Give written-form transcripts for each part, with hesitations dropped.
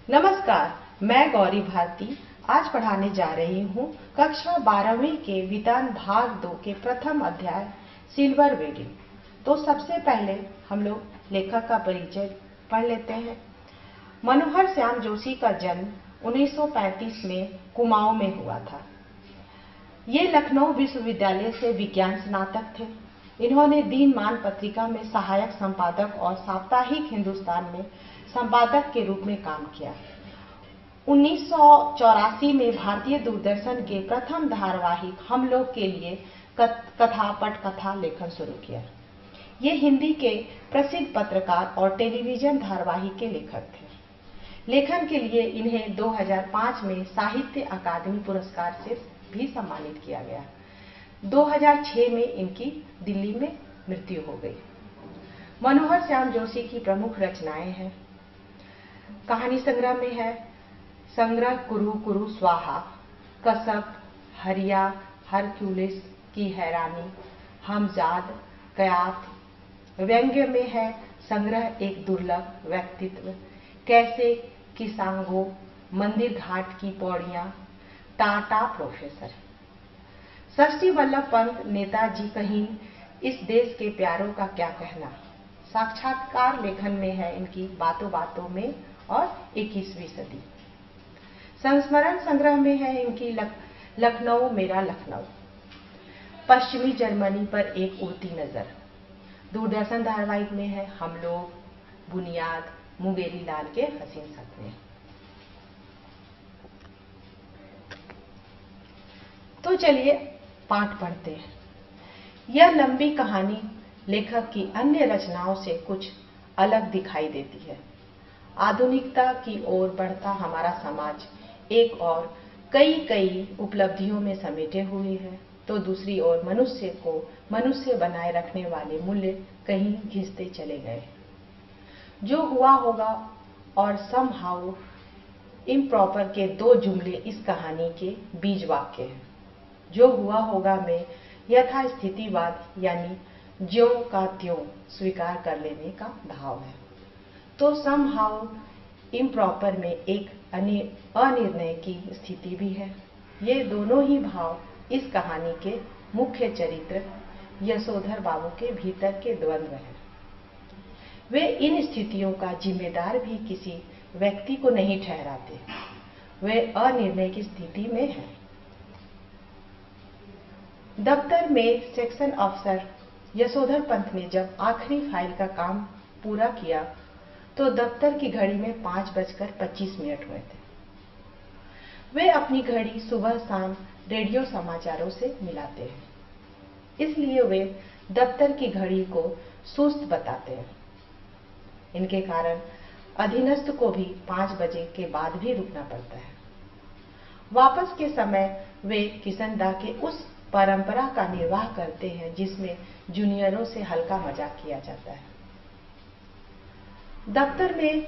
नमस्कार, मैं गौरी भारती आज पढ़ाने जा रही हूँ कक्षा 12वीं के विधान भाग 2 के प्रथम अध्याय सिल्वर वेडिंग। तो सबसे पहले हम लोग लेखक का परिचय पढ़ लेते हैं। मनोहर श्याम जोशी का जन्म 1935 में कुमाऊं में हुआ था। ये लखनऊ विश्वविद्यालय से विज्ञान स्नातक थे। इन्होंने दीनमान पत्रिका में सहायक संपादक और साप्ताहिक हिंदुस्तान में संपादक के रूप में काम किया। 1984 में भारतीय दूरदर्शन के प्रथम धारावाहिक हम लोग के लिए कथा पटकथा लेखन शुरू किया। ये हिंदी के प्रसिद्ध पत्रकार और टेलीविजन धारावाहिक के लेखक थे। लेखन के लिए इन्हें 2005 में साहित्य अकादमी पुरस्कार से भी सम्मानित किया गया। 2006 में इनकी दिल्ली में मृत्यु हो गई। मनोहर श्याम जोशी की प्रमुख रचनाएं हैं। कहानी संग्रह में है संग्रह कुरु कुरु स्वाहा, कसब, हरिया, हरक्यूलिस की हैरानी, हमजाद, कयाथ। व्यंग्य में है संग्रह एक दुर्लभ व्यक्तित्व, कैसे किसांगो, मंदिर घाट की पौड़ियां, टाटा प्रोफेसर। षष्ठी वल्लभ पंत नेताजी कहीं इस देश के प्यारों का क्या कहना। साक्षात्कार लेखन में है इनकी बातों बातों में और 21वीं सदी। संस्मरण संग्रह में है इनकी लखनऊ मेरा लखनऊ। पश्चिमी जर्मनी पर एक उड़ती नजर। दूरदर्शन धारावाहिक में है हम लोग, बुनियाद, मुंगेरी लाल के हसीन सपने। तो चलिए पाठ पढ़ते हैं। यह लंबी कहानी लेखक की अन्य रचनाओं से कुछ अलग दिखाई देती है। आधुनिकता की ओर बढ़ता हमारा समाज एक और कई उपलब्धियों में समेटे हुए है, तो दूसरी ओर मनुष्य को मनुष्य बनाए रखने वाले मूल्य कहीं घिसते चले गए। जो हुआ होगा और समहाउ इम्प्रॉपर के दो जुमले इस कहानी के बीज वाक्य हैं। जो हुआ होगा में यथास्थितिवाद यानी ज्यों का त्यों स्वीकार कर लेने का भाव है, तो समहाउ इम्प्रॉपर में एक अनिर्णय की स्थिति भी है। ये दोनों ही भाव इस कहानी के मुख्य चरित्र यशोधर बाबू के भीतर के द्वंद्व हैं। वे इन स्थितियों का जिम्मेदार भी किसी व्यक्ति को नहीं ठहराते, वे अनिर्णय की स्थिति में हैं। दफ्तर में सेक्शन अफसर यशोधर पंत ने जब आखिरी फाइल का काम पूरा किया तो दफ्तर की घड़ी में 5:25 हुए थे। वे अपनी घड़ी सुबह शाम रेडियो समाचारों से मिलाते हैं, इसलिए वे दफ्तर की घड़ी को सुस्त बताते हैं। इनके कारण अधीनस्थ को भी 5 बजे के बाद भी रुकना पड़ता है। वापस के समय वे किशनदा के उस परंपरा का निर्वाह करते हैं जिसमें जूनियरों से हल्का मजाक किया जाता है। दफ्तर में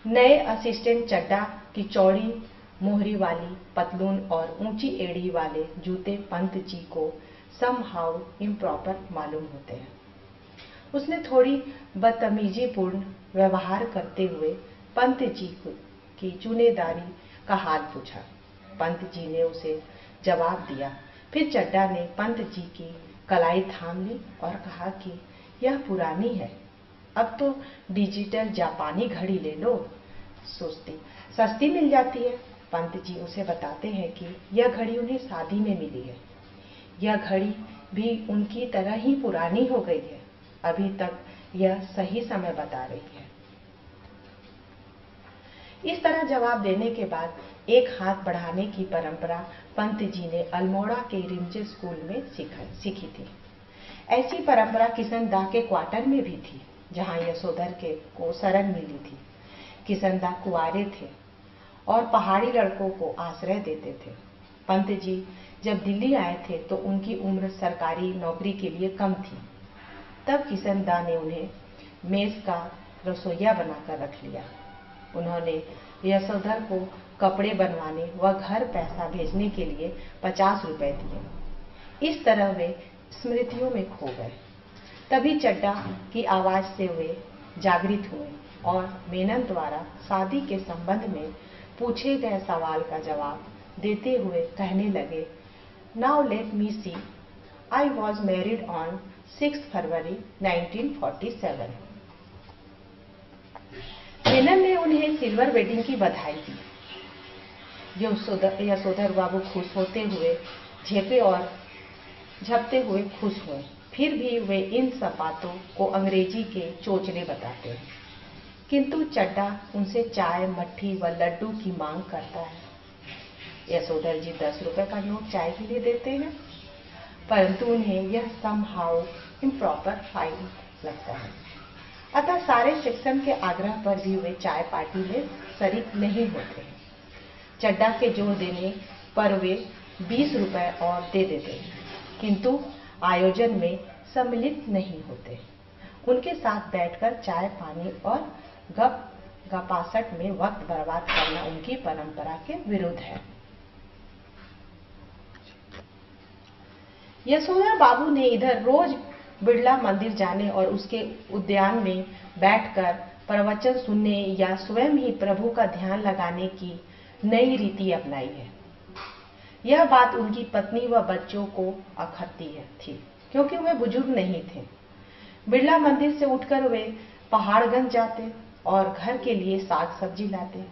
नए असिस्टेंट चड्डा की चौड़ी मोहरी वाली पतलून और ऊंची एड़ी वाले जूते पंत जी को समहाउ इम्प्रॉपर मालूम होते हैं। उसने थोड़ी बदतमीजी पूर्ण व्यवहार करते हुए पंत जी की चूनेदारी का हाल पूछा। पंत जी ने उसे जवाब दिया। फिर चड्डा ने पंत जी की कलाई थाम ली और कहा कि यह पुरानी है, अब तो डिजिटल जापानी घड़ी ले लो, सस्ती मिल जाती है। पंत जी उसे बताते हैं कि यह घड़ी उन्हें शादी में मिली है। यह घड़ी भी उनकी तरह ही पुरानी हो गई है, अभी तक यह सही समय बता रही है। इस तरह जवाब देने के बाद एक हाथ बढ़ाने की परंपरा पंत जी ने अल्मोड़ा के रिमजे स्कूल में सीखी थी। ऐसी परंपरा किशनदा के क्वार्टर में भी थी, जहां यशोधर को शरण मिली थी। किशनदा कुंवारे थे और पहाड़ी लड़कों को आश्रय देते थे। पंत जी जब दिल्ली आए थे तो उनकी उम्र सरकारी नौकरी के लिए कम थी। तब किशनदा ने उन्हें मेस का रसोइया बनाकर रख लिया। उन्होंने यशोधर को कपड़े बनवाने व घर पैसा भेजने के लिए 50 रुपए दिए। इस तरह वे स्मृतियों में खो गए। तभी चड्डा की आवाज से वे जागृत हुए और मेनन द्वारा शादी के संबंध में पूछे गए सवाल का जवाब देते हुए कहने लगे, now let me see, I was married on 6 February 1947। Menon ने उन्हें सिल्वर वेडिंग की बधाई दी। यशोधर बाबू खुश होते हुए झपते हुए खुश हुए। फिर भी वे इन सब बातों को अंग्रेजी के चोचले बताते हैं, किंतु चड्डा उनसे चाय, मट्ठी व लड्डू की मांग करता है। यशोधर जी 10 रुपए का नोट चाय के लिए देते हैं, परंतु उन्हें यह समहाउ इम्प्रॉपर फाइन लगता है। अतः सारे सेक्शन के आग्रह पर भी वे चाय पार्टी में शरीक नहीं होते हैं। चड्डा के जोर देने पर वे 20 रुपए और दे देते हैं, किंतु आयोजन में सम्मिलित नहीं होते। उनके साथ बैठकर चाय पानी और गपासट में वक्त बर्बाद करना उनकी परंपरा के विरुद्ध है। यशोधर बाबू ने इधर रोज बिड़ला मंदिर जाने और उसके उद्यान में बैठकर प्रवचन सुनने या स्वयं ही प्रभु का ध्यान लगाने की नई रीति अपनाई है। यह बात उनकी पत्नी व बच्चों को अखरती थी, क्योंकि वे बुजुर्ग नहीं थे। बिड़ला मंदिर से उठकर वे पहाड़गंज जाते और घर के लिए साग सब्जी लाते।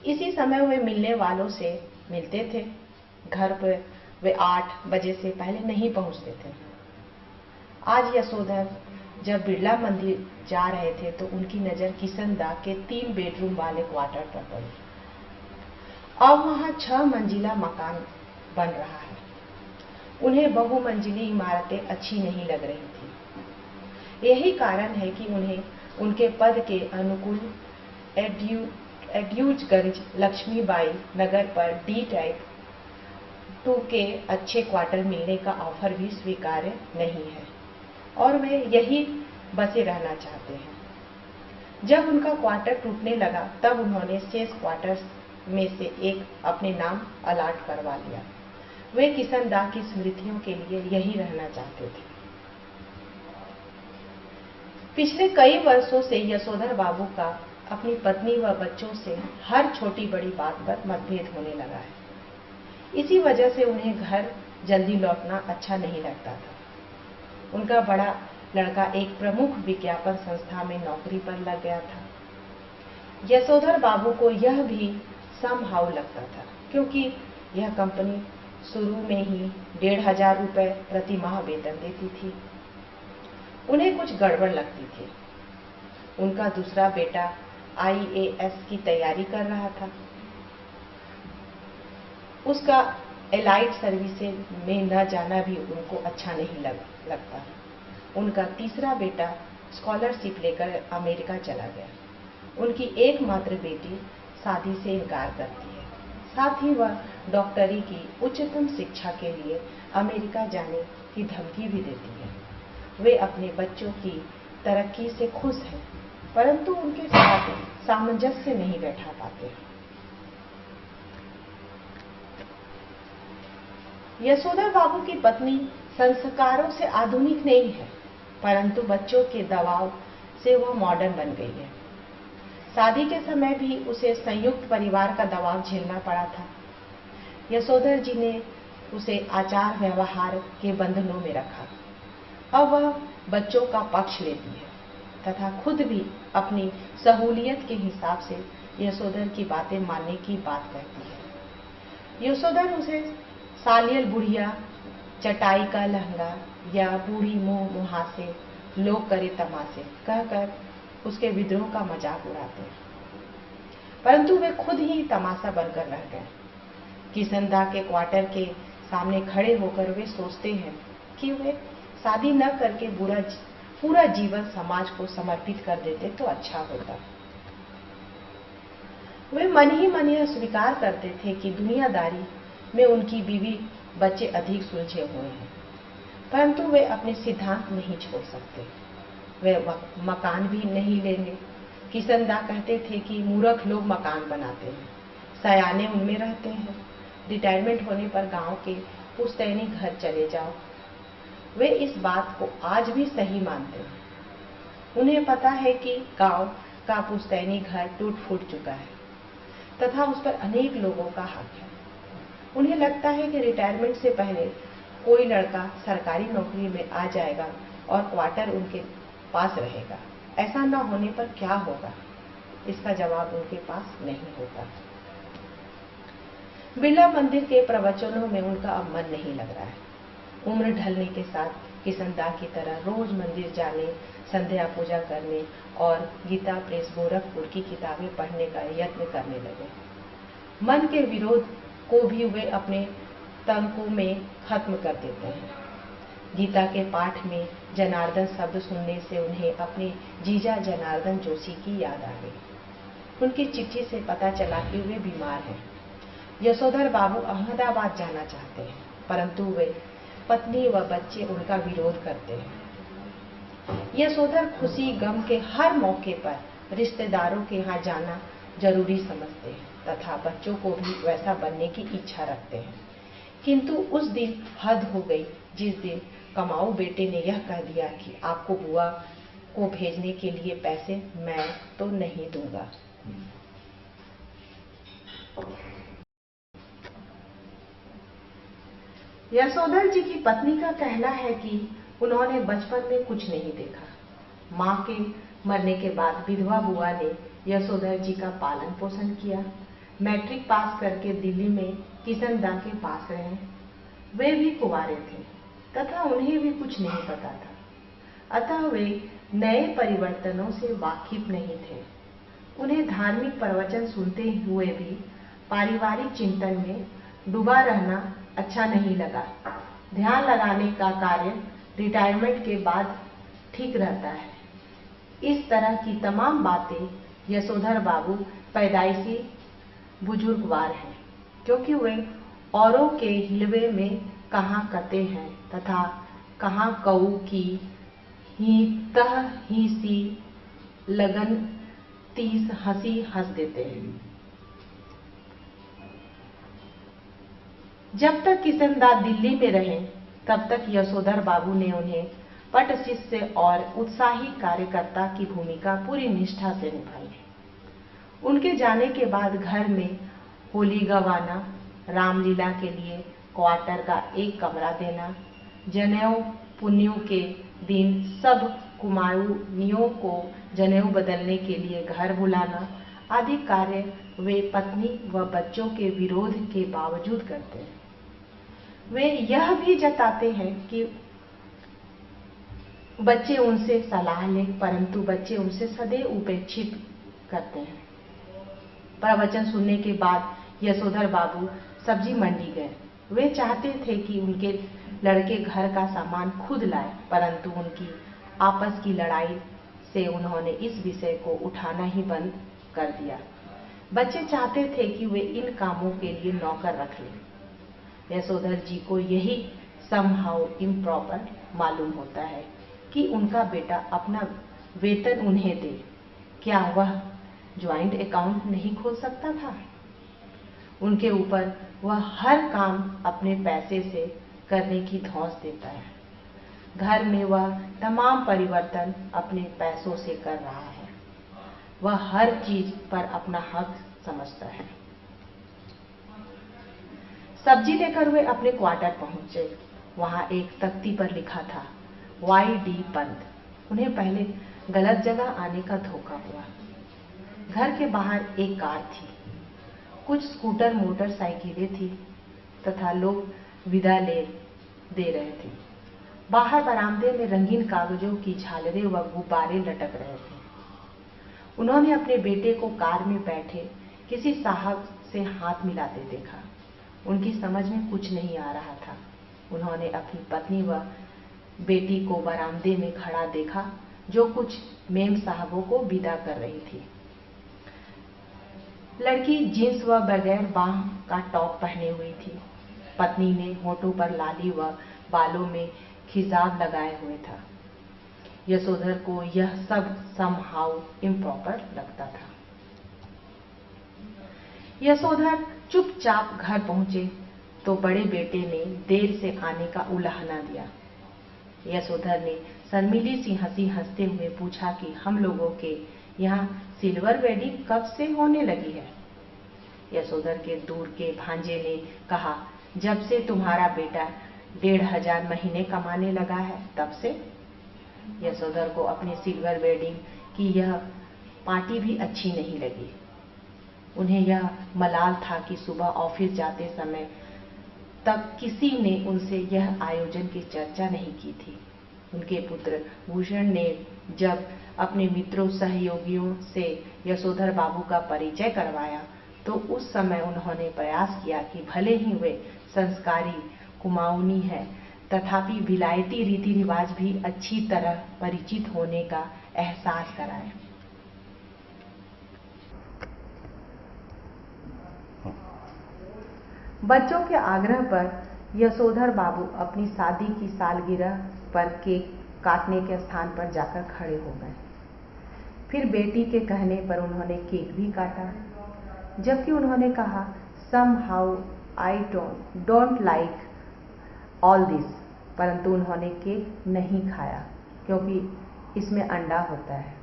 इसी समय वे मिलने वालों से मिलते थे। घर पर वे 8 बजे से पहले नहीं पहुंचते थे। आज यशोधर जब बिड़ला मंदिर जा रहे थे तो उनकी नजर किशनदा के 3 बेडरूम वाले क्वार्टर पर पड़ी। अब वहां 6 मंजिला मकान बन रहा है। उन्हें बहुमंजिली इमारतें अच्छी नहीं लग रही थी। यही कारण है कि उन्हें उनके पद के अनुकूल एड्यूजगंज लक्ष्मीबाई नगर पर D टाइप 2 के अच्छे क्वार्टर मिलने का ऑफर भी स्वीकार्य नहीं है और वे यही बसे रहना चाहते हैं। जब उनका क्वार्टर टूटने लगा तब उन्होंने शेष क्वार्टर्स में से एक अपने नाम अलाट करवा लिया। वे किशनदा की स्मृतियों के लिए यही रहना चाहते थे। पिछले कई वर्षों से यशोधर बाबू का अपनी पत्नी व बच्चों से हर छोटी बड़ी बात पर मतभेद होने लगा है। इसी वजह से उन्हें घर जल्दी लौटना अच्छा नहीं लगता था। उनका बड़ा लड़का एक प्रमुख विज्ञापन संस्था में नौकरी पर लग गया था। यशोधर बाबू को यह भी समहाउ लगता था, क्योंकि यह कंपनी शुरू में ही 1500 रुपए प्रति माह वेतन देती थी। उन्हें कुछ गड़बड़ लगती थी। उनका दूसरा बेटा IAS की तैयारी कर रहा था। उसका एलाइड सर्विसेज में न जाना भी उनको अच्छा नहीं लगता। उनका तीसरा बेटा स्कॉलरशिप लेकर अमेरिका चला गया। उनकी एकमात्र बेटी शादी से इनकार करती है। साथ ही वह डॉक्टरी की उच्चतम शिक्षा के लिए अमेरिका जाने की धमकी भी देती है। वे अपने बच्चों की तरक्की से खुश हैं, परंतु उनके साथ सामंजस्य नहीं बैठा पाते। यशोधर बाबू की पत्नी संस्कारों से आधुनिक नहीं है, परंतु बच्चों के दबाव से वह मॉडर्न बन गई है। शादी के समय भी उसे संयुक्त परिवार का दबाव झेलना पड़ा था। यशोधर जी ने उसे आचार व्यवहार के बंधनों में रखा। अब वह बच्चों का पक्ष लेती है तथा खुद भी अपनी सहूलियत के हिसाब से यशोधर की बातें मानने की बात कहती है। यशोधर उसे सालियल बुढ़िया, चटाई का लहंगा या बूढ़ी मुंह मुहासे, लोग करे तमाशे कहकर उसके विद्रोह का मजाक उड़ाते हैं, परंतु वे खुद ही तमाशा बनकर रह गए। किशनदा के क्वार्टर के सामने खड़े होकर वे सोचते हैं कि वे शादी न करके पूरा जीवन समाज को समर्पित कर देते तो अच्छा होता। वे मन ही मन यह स्वीकार करते थे कि दुनियादारी में उनकी बीवी बच्चे अधिक सुलझे हुए हैं, परंतु वे अपने सिद्धांत नहीं छोड़ सकते। वे मकान भी नहीं लेंगे। किशनदा कहते थे कि मूर्ख लोग मकान बनाते हैं, सयाने उनमें रहते हैं। रिटायरमेंट होने पर गांव के पुश्तैनी घर चले जाओ। वे इस बात को आज भी सही मानते हैं। उन्हें पता है कि गांव का पुश्तैनी घर टूट फूट चुका है तथा उस पर अनेक लोगों का हक है। उन्हें लगता है कि रिटायरमेंट से पहले कोई लड़का सरकारी नौकरी में आ जाएगा और क्वार्टर उनके पास रहेगा। ऐसा न होने पर क्या होगा, इसका जवाब उनके पास नहीं होता। बिरला मंदिर के प्रवचनों में उनका अब मन नहीं लग रहा है। उम्र ढलने के साथ किशनदा की तरह रोज मंदिर जाने, संध्या पूजा करने और गीता प्रेस गोरखपुर की किताबें पढ़ने का यत्न करने लगे। मन के विरोध को भी वे अपने तंकों में खत्म कर देते हैं। गीता के पाठ में जनार्दन शब्द सुनने से उन्हें अपने जीजा जनार्दन जोशी की याद आ गई। उनकी चिट्ठी से पता चला कि वे बीमार हैं। यशोधर बाबू अहमदाबाद जाना चाहते हैं, परंतु वे पत्नी व बच्चे उनका विरोध करते हैं। यशोधर खुशी गम के हर मौके पर रिश्तेदारों के यहाँ जाना जरूरी समझते हैं तथा बच्चों को भी वैसा बनने की इच्छा रखते हैं। किंतु उस दिन हद हो गई जिस दिन कमाऊ बेटे ने यह कह दिया कि आपको बुआ को भेजने के लिए पैसे मैं तो नहीं दूंगा। यशोधर जी की पत्नी का कहना है कि उन्होंने बचपन में कुछ नहीं देखा। मां के मरने के बाद विधवा बुआ ने यशोधर जी का पालन पोषण किया। मैट्रिक पास करके दिल्ली में किशनदा के पास रहे। वे भी कुंवारे थे तथा उन्हें भी कुछ नहीं पता था, अतः वे नए परिवर्तनों से वाकिफ नहीं थे। उन्हें धार्मिक प्रवचन सुनते हुए भी पारिवारिक चिंतन में डूबा रहना अच्छा नहीं लगा। ध्यान लगाने का कार्य रिटायरमेंट के बाद ठीक रहता है। इस तरह की तमाम बातें यशोधर बाबू पैदाइशी बुजुर्गवार हैं, क्योंकि वे औरों के हिलवे में कहाँ कते हैं तथा कहाँ कऊ की ही तह ही सी लगन 30 हंसी हंस देते हैं। जब तक किशनदा दिल्ली में रहे तब तक यशोधर बाबू ने उन्हें पट शिष्य और उत्साही कार्यकर्ता की भूमिका पूरी निष्ठा से निभाई। उनके जाने के बाद घर में होली गवाना, रामलीला के लिए क्वार्टर का एक कमरा देना, जनेऊ पुन्नियों के दिन सब कुमाऊनियों को जनेऊ बदलने के लिए घर बुलाना आदि कार्य वे पत्नी व बच्चों के विरोध के बावजूद करते हैं। वे यह भी जताते हैं कि बच्चे उनसे सलाह लें, परंतु बच्चे उनसे सदैव उपेक्षित करते हैं। प्रवचन सुनने के बाद यशोधर बाबू सब्जी मंडी गए। वे चाहते थे कि उनके लड़के घर का सामान खुद लाए, परंतु उनकी आपस की लड़ाई से उन्होंने इस विषय को उठाना ही बंद कर दिया। बच्चे चाहते थे कि वे इन कामों के लिए नौकर रख लें। यशोधर जी को यही समहाउ इम्प्रॉपर मालूम होता है कि उनका बेटा अपना वेतन उन्हें दे। क्या वह ज्वाइंट अकाउंट नहीं खोल सकता था? उनके ऊपर वह हर काम अपने पैसे से करने की धौंस देता है। घर में वह तमाम परिवर्तन अपने पैसों से कर रहा है। वह हर चीज पर अपना हक समझता है। सब्जी लेकर वे अपने क्वार्टर पहुंचे। वहां एक तख्ती पर लिखा था Y.D. पंत। उन्हें पहले गलत जगह आने का धोखा हुआ। घर के बाहर एक कार थी, कुछ स्कूटर मोटरसाइकिलें थी तथा लोग विदा दे रहे थे। बाहर बरामदे में रंगीन कागजों की झालरें व गुब्बारे लटक रहे थे। उन्होंने अपने बेटे को कार में बैठे किसी साहब से हाथ मिलाते देखा। उनकी समझ में कुछ नहीं आ रहा था। उन्होंने अपनी पत्नी व बेटी को बरामदे में खड़ा देखा, जो कुछ मेम साहबों को विदा कर रही थी। लड़की जींस व बगैर बाह का टॉप पहने हुई थी। पत्नी ने होठों पर लाली व बालों में खिजाब लगाए हुए था। यशोधर को यह सब समहाउ इम्प्रॉपर लगता था। यशोधर चुपचाप घर पहुंचे तो बड़े बेटे ने देर से आने का उलाहना दिया। यशोधर ने शर्मीली सी हंसी हंसते हुए पूछा कि हम लोगों के यहाँ सिल्वर वेडिंग कब से होने लगी है? यशोधर के दूर के भांजे ने कहा, जब से तुम्हारा बेटा 1500 महीने कमाने लगा है तब से। यशोधर को अपनी सिल्वर वेडिंग की यह पार्टी भी अच्छी नहीं लगी। उन्हें यह मलाल था कि सुबह ऑफिस जाते समय तक किसी ने उनसे यह आयोजन की चर्चा नहीं की थी। उनके पुत्र भूषण ने जब अपने मित्रों सहयोगियों से यशोधर बाबू का परिचय करवाया तो उस समय उन्होंने प्रयास किया कि भले ही वे संस्कारी कुमाऊनी है तथापि विलायती रीति रिवाज भी अच्छी तरह परिचित होने का एहसास कराए। बच्चों के आग्रह पर यशोधर बाबू अपनी शादी की सालगिरह पर केक काटने के स्थान पर जाकर खड़े हो गए। फिर बेटी के कहने पर उन्होंने केक भी काटा, जबकि उन्होंने कहा, somehow I don't like all this, परंतु उन्होंने केक नहीं खाया क्योंकि इसमें अंडा होता है।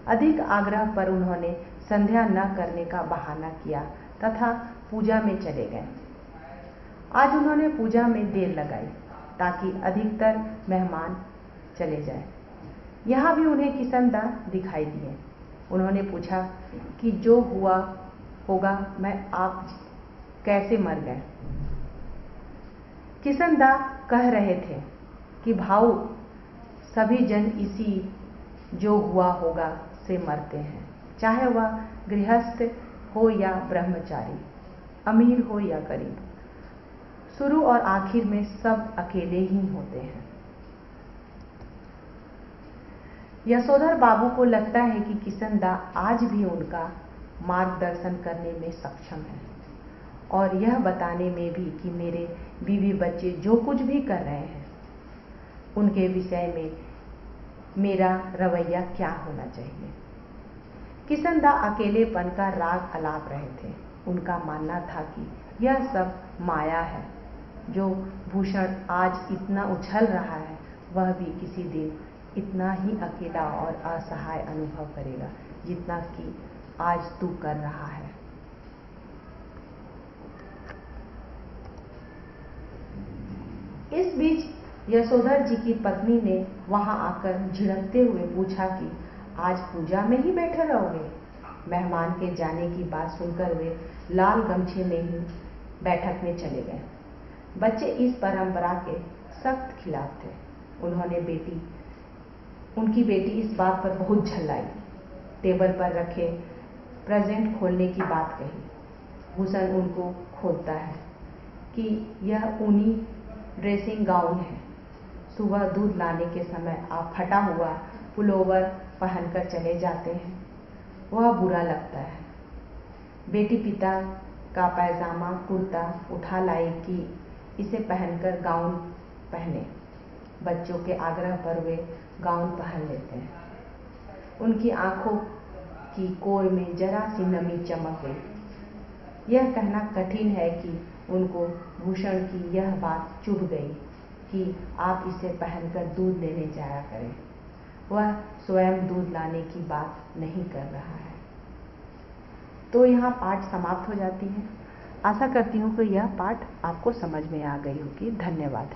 अधिक आग्रह पर उन्होंने संध्या न करने का बहाना किया तथा पूजा में चले गए। आज उन्होंने पूजा में देर लगाई ताकि अधिकतर मेहमान चले जाएं। यहाँ भी उन्हें किसनदा दिखाई दिए। उन्होंने पूछा कि जो हुआ होगा मैं आप कैसे मर गए? किसनदा कह रहे थे कि भाऊ सभी जन इसी जो हुआ होगा से मरते हैं, चाहे वह गृहस्थ हो या ब्रह्मचारी, अमीर हो या गरीब। शुरू और आखिर में सब अकेले ही होते हैं। यशोधर बाबू को लगता है कि किसनदा आज भी उनका मार्गदर्शन करने में सक्षम है और यह बताने में भी कि मेरे बीवी बच्चे जो कुछ भी कर रहे हैं उनके विषय में मेरा रवैया क्या होना चाहिए। किसनदा अकेलेपन का राग अलाप रहे थे। उनका मानना था कि यह सब माया है। जो भूषण आज इतना उछल रहा है वह भी किसी दिन इतना ही अकेला और असहाय अनुभव करेगा जितना कि आज तू कर रहा है। इस बीच यशोधर जी की पत्नी ने वहां आकर झिड़कते हुए पूछा कि आज पूजा में ही बैठे रहोगे? मेहमान के जाने की बात सुनकर वे लाल गमछे में ही बैठक में चले गए। बच्चे इस परंपरा के सख्त खिलाफ थे। उनकी बेटी इस बात पर बहुत झल्लाई। टेबल पर रखे प्रेजेंट खोलने की बात कही। भूषण उनको खोलता है कि यह ऊनी ड्रेसिंग गाउन है। सुबह दूध लाने के समय आप फटा हुआ पुलोवर पहनकर चले जाते हैं, वह बुरा लगता है। बेटी पिता का पैजामा कुर्ता उठा लाई कि इसे पहनकर गाउन पहने। बच्चों के आग्रह पर वे गाउन पहन लेते हैं। उनकी आंखों की कोर में जरा सी नमी चमक गई। यह कहना कठिन है कि उनको भूषण की यह बात चुभ गई कि आप इसे पहनकर दूध लेने जाया करें। वह स्वयं दूध लाने की बात नहीं कर रहा है। तो यहाँ पाठ समाप्त हो जाती है। आशा करती हूँ कि यह पाठ आपको समझ में आ गई होगी। धन्यवाद।